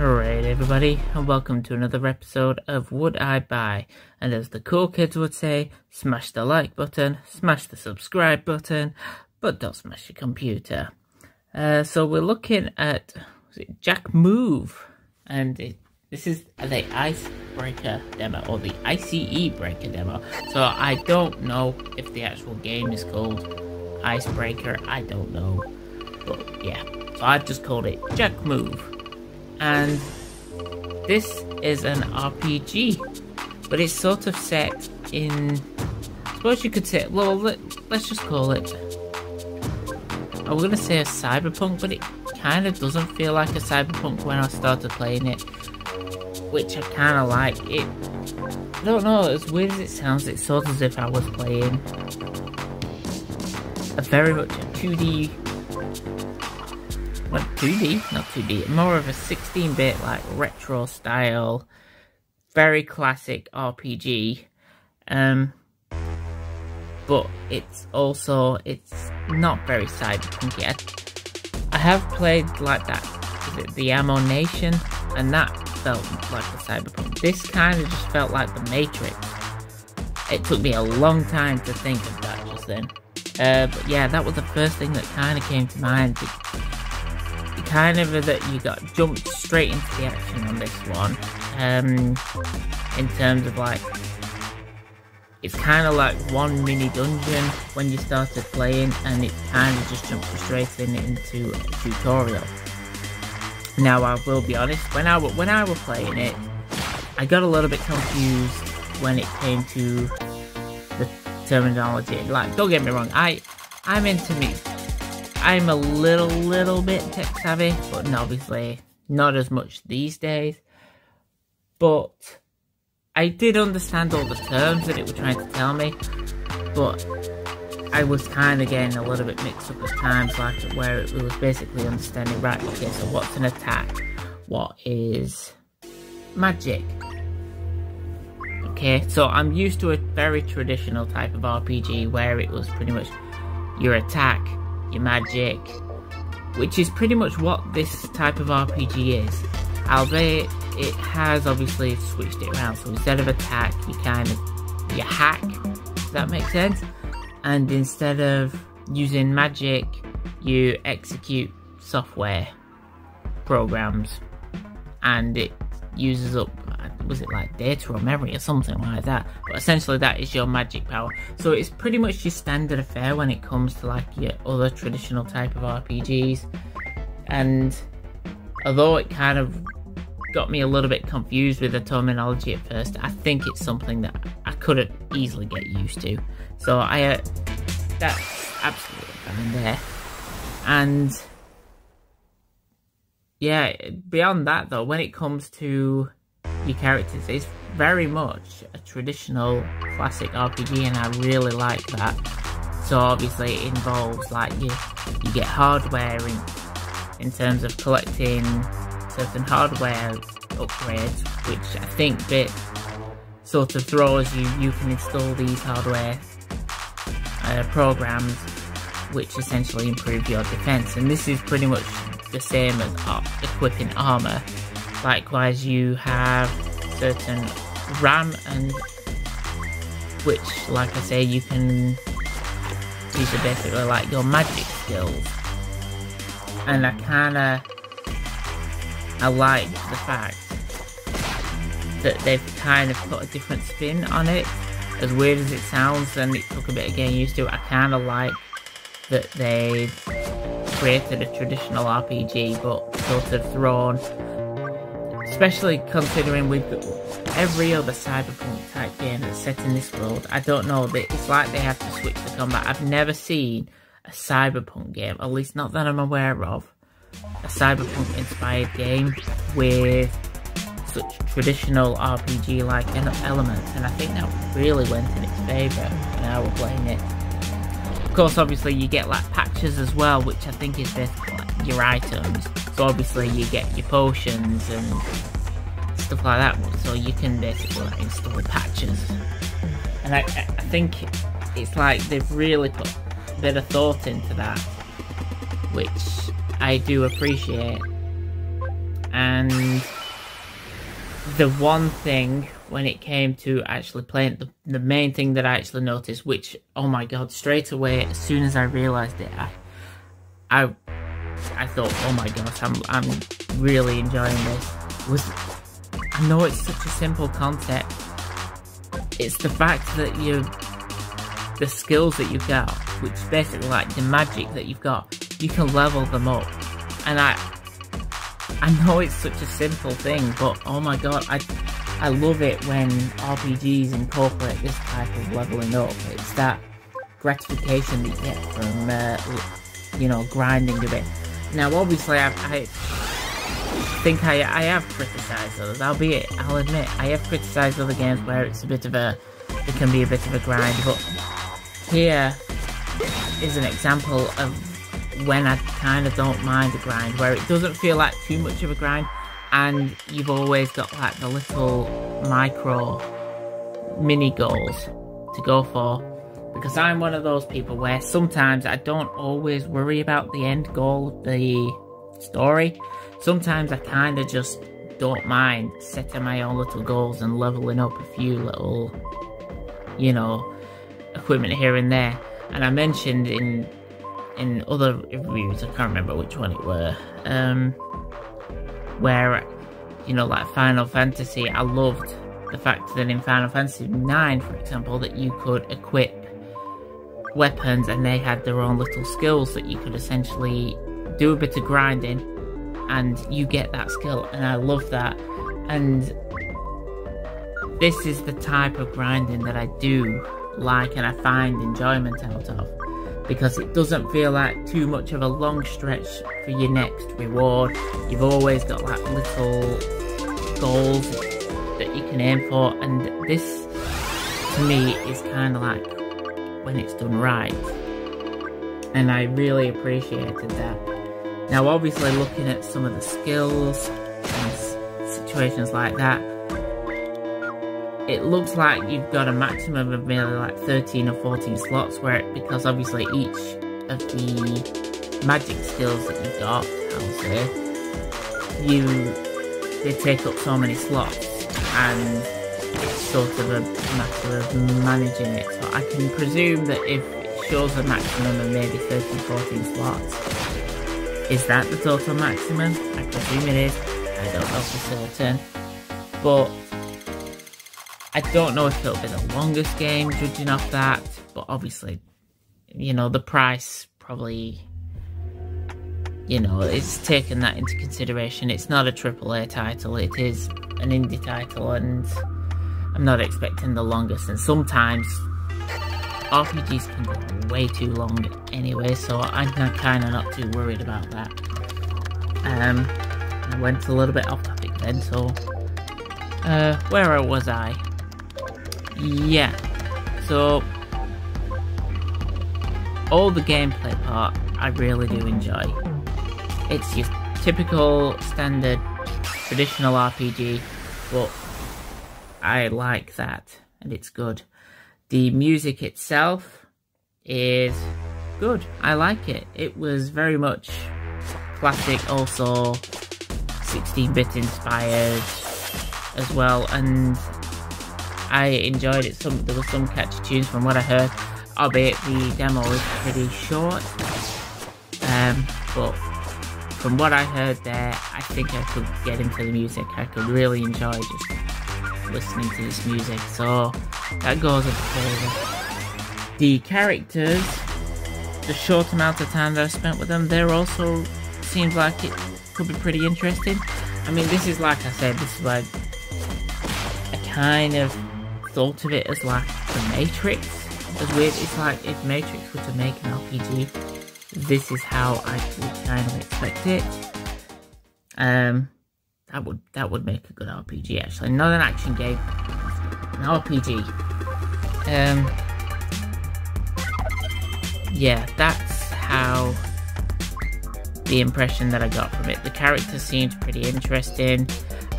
Alright everybody, and welcome to another episode of Would I Buy? And as the cool kids would say, smash the like button, smash the subscribe button, but don't smash your computer. So we're looking at Jack Move, and this is the Icebreaker demo, or the ICE Breaker demo. So I don't know if the actual game is called Icebreaker, I don't know, but yeah. So I've just called it Jack Move. And this is an RPG, but it's sort of set in, I suppose you could say, well, let's just call it, I was going to say a cyberpunk, but it kind of doesn't feel like a cyberpunk when I started playing it, which I kind of like. It, I don't know, as weird as it sounds, it's sort of as if I was playing a very much a 2D, well, 2D, not 2D, more of a 16-bit, like, retro style, very classic RPG, but it's also, it's not very cyberpunky. I have played, like, that, is it the Ammo Nation, and that felt like a cyberpunk. This kind of just felt like the Matrix. It took me a long time to think of that just then. But yeah, that was the first thing that kind of came to mind. Kind of that you got jumped straight into the action on this one, in terms of like, it's kind of like one mini dungeon when you started playing, and it kind of just jumped straight into a tutorial. Now I will be honest, when I was playing it, I got a little bit confused when it came to the terminology. Like, don't get me wrong, I'm a little bit tech savvy, but obviously not as much these days. But I did understand all the terms that it was trying to tell me, but I was kind of getting a little bit mixed up at times, like where it was basically understanding, right, okay, so what's an attack? What is magic? Okay, so I'm used to a very traditional type of RPG where it was pretty much your attack, your magic, which is pretty much what this type of RPG is. Albeit, it has obviously switched it around, so instead of attack, you hack, does that make sense? And instead of using magic, you execute software programs, and it uses up, was it like data or memory or something like that, but essentially that is your magic power. So it's pretty much your standard affair when it comes to like your other traditional type of RPGs. And although it kind of got me a little bit confused with the terminology at first, I think it's something that I could easily get used to. So that's absolutely fine there. And yeah, beyond that though, when it comes to your characters, it's very much a traditional classic RPG, and I really like that. So obviously it involves like you get hardware in terms of collecting certain hardware upgrades, which I think bit sort of throws you can install these hardware programs which essentially improve your defense, and this is pretty much the same as equipping armor. Likewise, you have certain RAM, and which, like I say, you can use are basically like your magic skills. And I like the fact that they've kind of put a different spin on it. As weird as it sounds, and it took a bit of getting used to, I kind of like that they've created a traditional RPG, but sort of thrown, especially considering with every other cyberpunk type game that's set in this world, I don't know, it's like they have to switch the combat. I've never seen a cyberpunk game, at least not that I'm aware of, a cyberpunk inspired game with such traditional RPG-like elements, and I think that really went in its favour when I was playing it. Of course, obviously, you get like patches as well, which I think is basically like your items. So obviously, you get your potions and stuff like that, so you can basically like install patches. And I think it's like they've really put a bit of thought into that, which I do appreciate. And the one thing when it came to actually playing, the main thing that I actually noticed, which, oh my god, straight away, as soon as I realised it, I thought, oh my gosh, I'm really enjoying this, was, I know it's such a simple concept, it's the fact that the skills that you've got, which is basically like the magic that you've got, you can level them up. And I know it's such a simple thing, but oh my god, I love it when RPGs incorporate this type of leveling up. It's that gratification that you get from, you know, grinding a bit. Now, obviously, I think I have criticised others, albeit, I'll admit, I have criticised other games where it's a bit of a, it can be a bit of a grind, but here is an example of when I kind of don't mind a grind, where it doesn't feel like too much of a grind, and you've always got like the little micro mini goals to go for, because I'm one of those people where sometimes I don't always worry about the end goal of the story. Sometimes I kind of just don't mind setting my own little goals and leveling up a few little, you know, equipment here and there. And I mentioned in other reviews, I can't remember which one it were, where, you know, like Final Fantasy, I loved the fact that in Final Fantasy 9, for example, that you could equip weapons and they had their own little skills that you could essentially do a bit of grinding and you get that skill, and I love that. And this is the type of grinding that I do like and I find enjoyment out of, because it doesn't feel like too much of a long stretch for your next reward. You've always got like little goals that you can aim for, and this to me is kind of like when it's done right, and I really appreciated that. Now obviously, looking at some of the skills and situations like that, it looks like you've got a maximum of maybe like 13 or 14 slots, where because obviously each of the magic skills that you've got, I'll say, they take up so many slots, and it's sort of a matter of managing it. So I can presume that if it shows a maximum of maybe 13, 14 slots, is that the total maximum? I presume it is. I don't know for certain, but I don't know if it'll be the longest game, judging off that, but obviously, you know, the price probably, you know, it's taken that into consideration. It's not a AAA title, it is an indie title, and I'm not expecting the longest, and sometimes RPGs can go way too long anyway, so I'm kind of not too worried about that. I went a little bit off topic then, so, where was I? Yeah, so all the gameplay part I really do enjoy. It's your typical standard traditional RPG, but I like that, and it's good. The music itself is good. I like it. It was very much classic, also 16-bit inspired as well, and I enjoyed it. There were some catchy tunes from what I heard, albeit the demo is pretty short, but from what I heard there, I think I could get into the music. I could really enjoy just listening to this music, so that goes in favour. The characters, the short amount of time that I spent with them, there also seems like it could be pretty interesting. I mean, this is, like I said, this is like, I kind of thought of it as like the Matrix. As weird, it's like if Matrix were to make an RPG, this is how I would kind of expect it. That would make a good RPG, actually. Not an action game, an RPG. Yeah, that's how the impression that I got from it. The character seemed pretty interesting.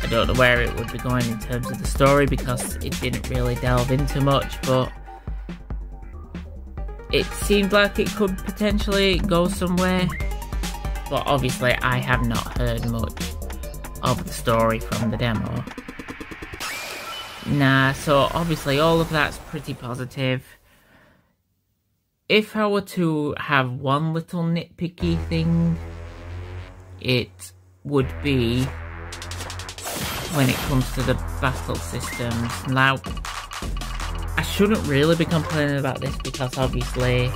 I don't know where it would be going in terms of the story, because it didn't really delve into much, but it seemed like it could potentially go somewhere. But obviously I have not heard much of the story from the demo. Nah, so obviously all of that's pretty positive. If I were to have one little nitpicky thing, it would be when it comes to the battle systems. Now, I shouldn't really be complaining about this because obviously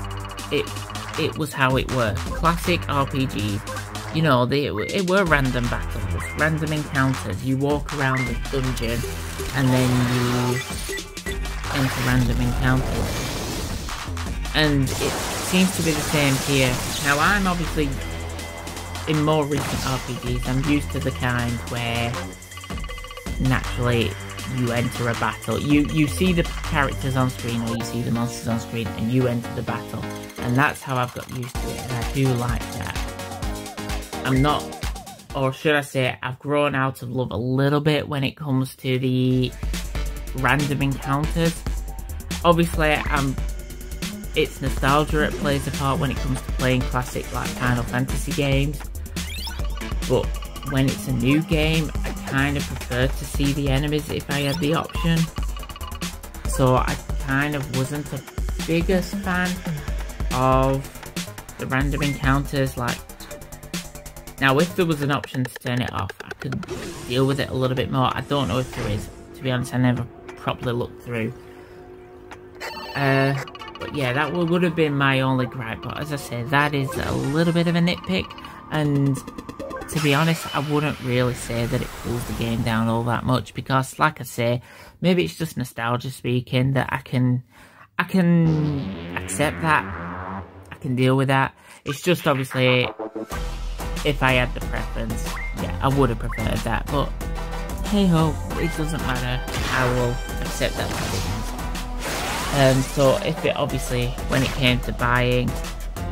it was how it were. Classic RPGs, you know, it were random battles, random encounters. You walk around the dungeon and then you enter random encounters. And it seems to be the same here. Now, I'm obviously, in more recent RPGs, I'm used to the kind where naturally you enter a battle. You see the characters on screen or you see the monsters on screen and you enter the battle. And that's how I've got used to it, and I do like that. I'm not, or should I say, I've grown out of love a little bit when it comes to the random encounters. Obviously, it's nostalgia that plays a part when it comes to playing classic like Final Fantasy games. But when it's a new game, I kind of prefer to see the enemies if I had the option. So I kind of wasn't the biggest fan of the random encounters. Like, now if there was an option to turn it off, I could deal with it a little bit more. I don't know if there is. To be honest, I never properly looked through. But yeah, that would have been my only gripe. But as I say, that is a little bit of a nitpick. And to be honest, I wouldn't really say that it pulls the game down all that much. Because, like I say, maybe it's just nostalgia speaking that I can accept that. I can deal with that. It's just obviously, if I had the preference, yeah, I would have preferred that. But hey ho, it doesn't matter. I will accept that decision. So if it obviously, when it came to buying,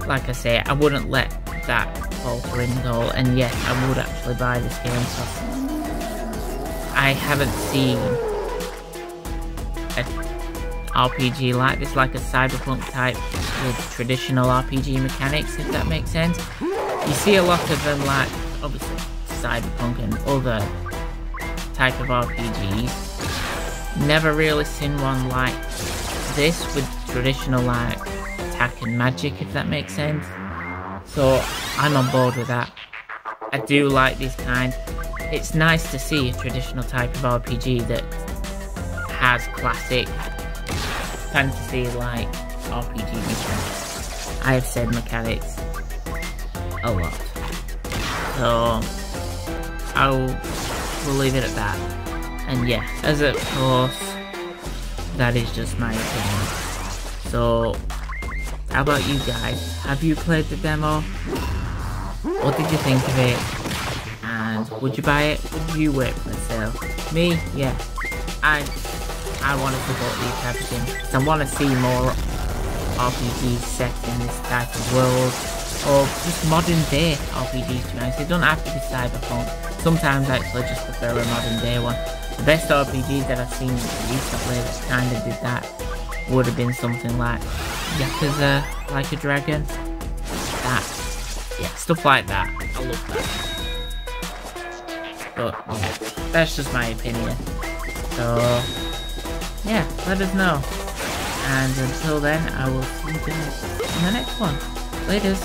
like I say, I wouldn't let that falter in at all. And yes, I would actually buy this game because I haven't seen a RPG like this, like a cyberpunk type with traditional RPG mechanics, if that makes sense. You see a lot of them, like obviously cyberpunk and other type of RPGs. Never really seen one like this with traditional like attack and magic, if that makes sense. So I'm on board with that. I do like this kind. It's nice to see a traditional type of RPG that has classic fantasy like RPG mechanics. I have said mechanics a lot, so we'll leave it at that. And yeah, as of course, that is just my opinion. So, how about you guys? Have you played the demo? What did you think of it? And would you buy it? Would you wait for the sale? Me? Yeah. I want to support these type of games. Because I want to see more RPGs set in this type of world. Or just modern day RPGs, to be honest. They don't have to be cyberpunk. Sometimes I actually just prefer a modern day one. The best RPGs that I've seen recently that kind of did that would have been something like Yakuza Like a Dragon. That, yeah, stuff like that. I love that. But yeah, that's just my opinion. So yeah, let us know. And until then, I will see you guys in the next one. Laters.